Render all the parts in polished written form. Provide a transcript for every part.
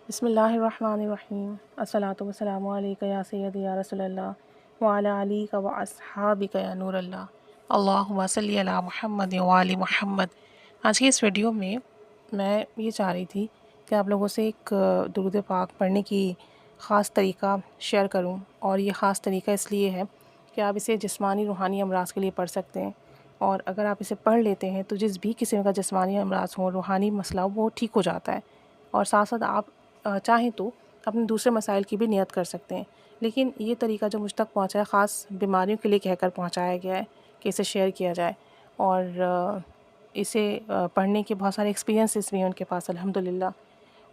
بسم اللہ الرحمن الرحیم الصلاۃ والسلام علیک یا سیدی یا رسول اللہ وعلی علیک و اصحابک یا نور اللہ اللہم صلی علی محمد وعلی محمد۔ آج کی اس ویڈیو میں یہ چاہ رہی تھی کہ آپ لوگوں سے ایک درود پاک پڑھنے کی خاص طریقہ شیئر کروں، اور یہ خاص طریقہ اس لیے ہے کہ آپ اسے جسمانی روحانی امراض کے لیے پڑھ سکتے ہیں، اور اگر آپ اسے پڑھ لیتے ہیں تو جس بھی قسم کا جسمانی امراض ہو، روحانی مسئلہ ہو، وہ ٹھیک ہو جاتا ہے، اور ساتھ ساتھ آپ چاہیں تو اپنے دوسرے مسائل کی بھی نیت کر سکتے ہیں۔ لیکن یہ طریقہ جو مجھ تک پہنچا ہے خاص بیماریوں کے لیے کہہ کر پہنچایا گیا ہے کہ اسے شیئر کیا جائے، اور اسے پڑھنے کے بہت سارے ایکسپیرینسز بھی ہیں ان کے پاس الحمدللہ۔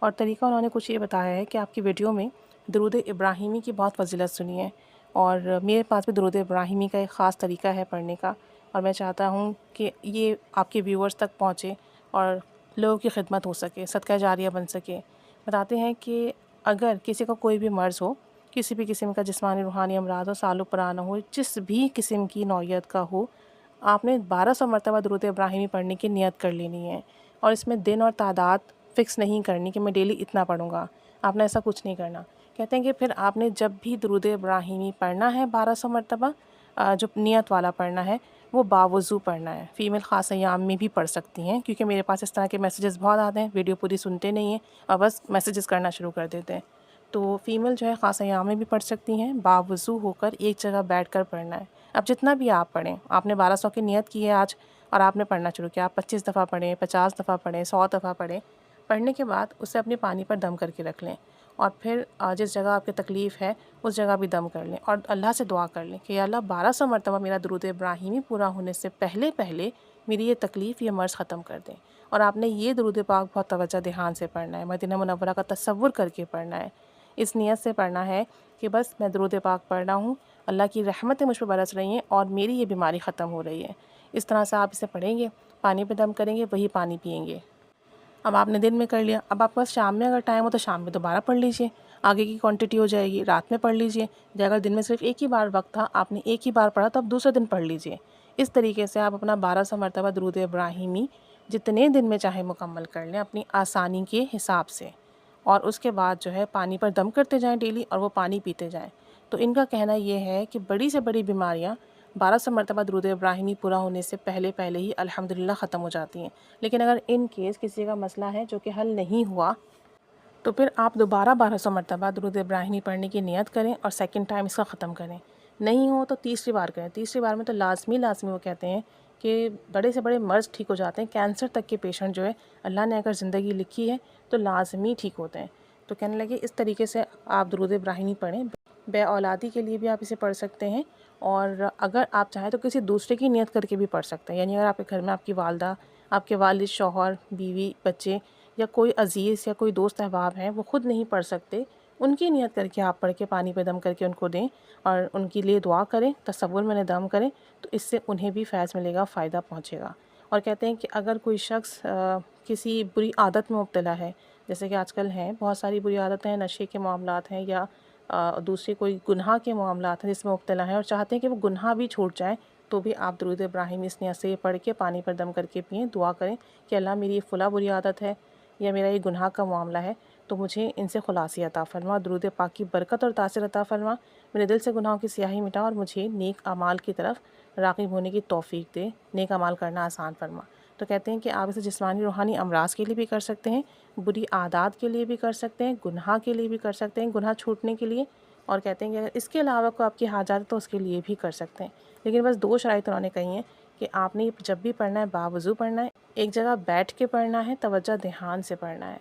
اور طریقہ انہوں نے کچھ یہ بتایا ہے کہ آپ کی ویڈیو میں درود ابراہیمی کی بہت فضیلت سنی ہے، اور میرے پاس بھی درود ابراہیمی کا ایک خاص طریقہ ہے پڑھنے کا، اور میں چاہتا ہوں کہ یہ آپ کے ویورز تک پہنچے اور لوگوں کی خدمت ہو سکے، صدقہ جاریہ بن سکے۔ بتاتے ہیں کہ اگر کسی کا کوئی بھی مرض ہو، کسی بھی قسم کا جسمانی روحانی امراض ہو، سال و پرانا ہو، جس بھی قسم کی نوعیت کا ہو، آپ نے 1200 مرتبہ درود ابراہیمی پڑھنے کی نیت کر لینی ہے، اور اس میں دن اور تعداد فکس نہیں کرنی کہ میں ڈیلی اتنا پڑھوں گا، آپ نے ایسا کچھ نہیں کرنا۔ کہتے ہیں کہ پھر آپ نے جب بھی درود ابراہیمی پڑھنا ہے 1200 مرتبہ، جو نیت والا پڑھنا ہے وہ باوضو پڑھنا ہے۔ فیمیل خاص ایام میں بھی پڑھ سکتی ہیں، کیونکہ میرے پاس اس طرح کے میسیجز بہت آتے ہیں، ویڈیو پوری سنتے نہیں ہیں اور بس میسیجز کرنا شروع کر دیتے ہیں۔ تو فیمیل جو ہے خاص ایام میں بھی پڑھ سکتی ہیں، باوضو ہو کر ایک جگہ بیٹھ کر پڑھنا ہے۔ اب جتنا بھی آپ پڑھیں، آپ نے 1200 کی نیت کی ہے آج اور آپ نے پڑھنا شروع کیا، آپ 25 دفعہ پڑھیں، 50 دفعہ پڑھیں، 100 دفعہ پڑھیں۔ پڑھنے کے بعد اسے اپنے پانی پر دم کر کے رکھ لیں، اور پھر جس جگہ آپ کی تکلیف ہے اس جگہ بھی دم کر لیں، اور اللہ سے دعا کر لیں کہ یا اللہ 1200 مرتبہ میرا درود ابراہیمی پورا ہونے سے پہلے میری یہ تکلیف، یہ مرض ختم کر دیں۔ اور آپ نے یہ درود پاک بہت توجہ دھیان سے پڑھنا ہے، مدینہ منورہ کا تصور کر کے پڑھنا ہے، اس نیت سے پڑھنا ہے کہ بس میں درود پاک پڑھ رہا ہوں، اللہ کی رحمتیں مجھ پہ برس رہی ہیں اور میری یہ بیماری ختم ہو رہی ہے۔ اس طرح سے آپ اسے پڑھیں گے، پانی پہ دم کریں گے، وہی پانی پئیں گے۔ اب آپ نے دن میں کر لیا، اب آپ کے پاس شام میں اگر ٹائم ہو تو شام میں دوبارہ پڑھ لیجئے، آگے کی کوانٹٹی ہو جائے گی، رات میں پڑھ لیجئے۔ یا اگر دن میں صرف ایک ہی بار وقت تھا، آپ نے ایک ہی بار پڑھا تو اب دوسرے دن پڑھ لیجئے۔ اس طریقے سے آپ اپنا 1200 مرتبہ درود ابراہیمی جتنے دن میں چاہے مکمل کر لیں اپنی آسانی کے حساب سے، اور اس کے بعد جو ہے پانی پر دم کرتے جائیں ڈیلی، اور وہ پانی پیتے جائیں۔ تو ان کا کہنا یہ ہے کہ بڑی سے بڑی بیماریاں 1200 مرتبہ درود ابراہیمی پورا ہونے سے پہلے ہی الحمدللہ ختم ہو جاتی ہیں۔ لیکن اگر ان کیس کسی کا مسئلہ ہے جو کہ حل نہیں ہوا، تو پھر آپ دوبارہ 1200 مرتبہ درود ابراہیمی پڑھنے کی نیت کریں اور سیکنڈ ٹائم اس کا ختم کریں۔ نہیں ہو تو تیسری بار کریں۔ تیسری بار میں تو لازمی وہ کہتے ہیں کہ بڑے سے بڑے مرض ٹھیک ہو جاتے ہیں، کینسر تک کے پیشنٹ جو ہے اللہ نے اگر زندگی لکھی ہے تو لازمی ٹھیک ہوتے ہیں۔ تو کہنے لگے اس طریقے سے آپ درود ابراہیمی پڑھیں، بے اولادی کے لیے بھی آپ اسے پڑھ سکتے ہیں، اور اگر آپ چاہیں تو کسی دوسرے کی نیت کر کے بھی پڑھ سکتے ہیں، یعنی اگر آپ کے گھر میں آپ کی والدہ، آپ کے والد، شوہر، بیوی، بچے یا کوئی عزیز یا کوئی دوست احباب ہیں وہ خود نہیں پڑھ سکتے، ان کی نیت کر کے آپ پڑھ کے پانی پہ دم کر کے ان کو دیں اور ان کے لیے دعا کریں، تصور میں دم کریں، تو اس سے انہیں بھی فیض ملے گا، فائدہ پہنچے گا۔ اور کہتے ہیں کہ اگر کوئی شخص کسی بری عادت میں مبتلا ہے، جیسے کہ آج کل ہیں بہت ساری بری عادتیں ہیں، نشے کے معاملات ہیں یا دوسری کوئی گناہ کے معاملات ہیں جس میں مبتلا ہیں اور چاہتے ہیں کہ وہ گناہ بھی چھوٹ جائیں، تو بھی آپ درود ابراہیمی اس نیت سے پڑھ کے پانی پر دم کر کے پئیں، دعا کریں کہ اللہ میری یہ فلاں بری عادت ہے یا میرا یہ گناہ کا معاملہ ہے، تو مجھے ان سے خلاصی عطا فرما، درود پاک کی برکت اور تاثیر عطا فرما، میرے دل سے گناہوں کی سیاہی مٹا اور مجھے نیک اعمال کی طرف راغب ہونے کی توفیق دے، نیک اعمال کرنا آسان فرما۔ تو کہتے ہیں کہ آپ اسے جسمانی روحانی امراض کے لیے بھی کر سکتے ہیں، بری عادات کے لیے بھی کر سکتے ہیں، گناہ کے لیے بھی کر سکتے ہیں، گناہ چھوٹنے کے لیے، اور کہتے ہیں کہ اگر اس کے علاوہ کوئی آپ کی حاجات ہے تو اس کے لیے بھی کر سکتے ہیں۔ لیکن بس 2 شرائط انہوں نے کہی ہیں کہ آپ نے جب بھی پڑھنا ہے باوضو پڑھنا ہے، ایک جگہ بیٹھ کے پڑھنا ہے، توجہ دھیان سے پڑھنا ہے،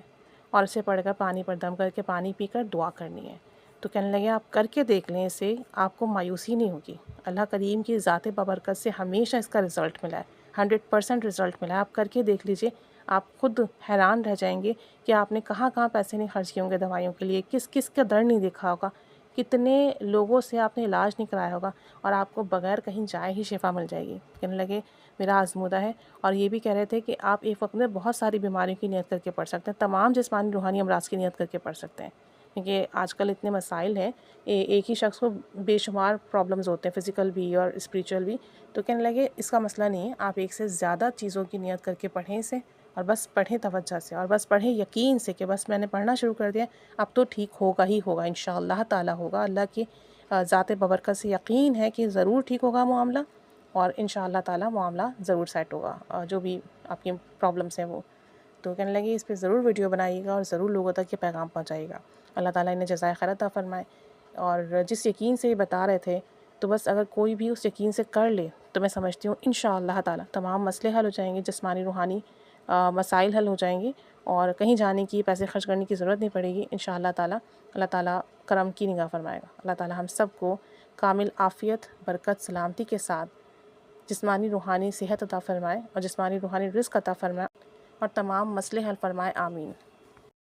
اور اسے پڑھ کر پانی پر دم کر کے پانی پی کر دعا کرنی ہے۔ تو کہنے لگے آپ کر کے دیکھ لیں، اسے آپ کو مایوسی نہیں ہوگی، اللہ کریم کی ذات بابرکت سے ہمیشہ اس کا رزلٹ ملا ہے، 100% رزلٹ ملا ہے، آپ کر کے دیکھ لیجئے، آپ خود حیران رہ جائیں گے کہ آپ نے کہاں کہاں پیسے نہیں خرچ کیے ہوں گے دوائیوں کے لیے، کس کس کا در نہیں دیکھا ہوگا، کتنے لوگوں سے آپ نے علاج نہیں کرایا ہوگا، اور آپ کو بغیر کہیں جائے ہی شفا مل جائے گی۔ کہنے لگے میرا آزمودہ ہے، اور یہ بھی کہہ رہے تھے کہ آپ ایک وقت میں بہت ساری بیماریوں کی نیت کر کے پڑھ سکتے ہیں، تمام جسمانی روحانی امراض کی نیت کر کے پڑھ سکتے ہیں، کیونکہ آج کل اتنے مسائل ہیں، ایک ہی شخص کو بے شمار پرابلمز ہوتے ہیں، فزیکل بھی اور اسپریچول بھی۔ تو کہنے لگے اس کا مسئلہ نہیں ہے، آپ ایک سے زیادہ چیزوں کی نیت کر کے پڑھیں اسے، اور بس پڑھیں توجہ سے، اور بس پڑھیں یقین سے کہ بس میں نے پڑھنا شروع کر دیا، اب تو ٹھیک ہوگا ہی ہوگا، انشاءاللہ تعالیٰ ہوگا۔ اللہ کی ذات ببرکت سے یقین ہے کہ ضرور ٹھیک ہوگا معاملہ، اور انشاءاللہ تعالیٰ معاملہ ضرور سیٹ ہوگا، جو بھی آپ کی پرابلمس ہیں وہ۔ تو کہنے لگے اس پہ ضرور ویڈیو بنائیے گا اور ضرور لوگوں تک یہ پیغام پہنچائیے گا۔ اللہ تعالیٰ انہیں جزائے خیر عطا فرمائے۔ اور جس یقین سے یہ بتا رہے تھے، تو بس اگر کوئی بھی اس یقین سے کر لے تو میں سمجھتی ہوں انشاءاللہ تعالیٰ تمام مسئلے حل ہو جائیں گے، جسمانی روحانی مسائل حل ہو جائیں گے، اور کہیں جانے کی، پیسے خرچ کرنے کی ضرورت نہیں پڑے گی انشاءاللہ تعالیٰ۔ اللہ تعالیٰ کرم کی نگاہ فرمائے گا۔ اللہ تعالیٰ ہم سب کو کامل عافیت، برکت، سلامتی کے ساتھ جسمانی روحانی صحت عطا فرمائے، اور جسمانی روحانی رزق عطا فرمائے، اور تمام مسئلے حل فرمائے، آمین۔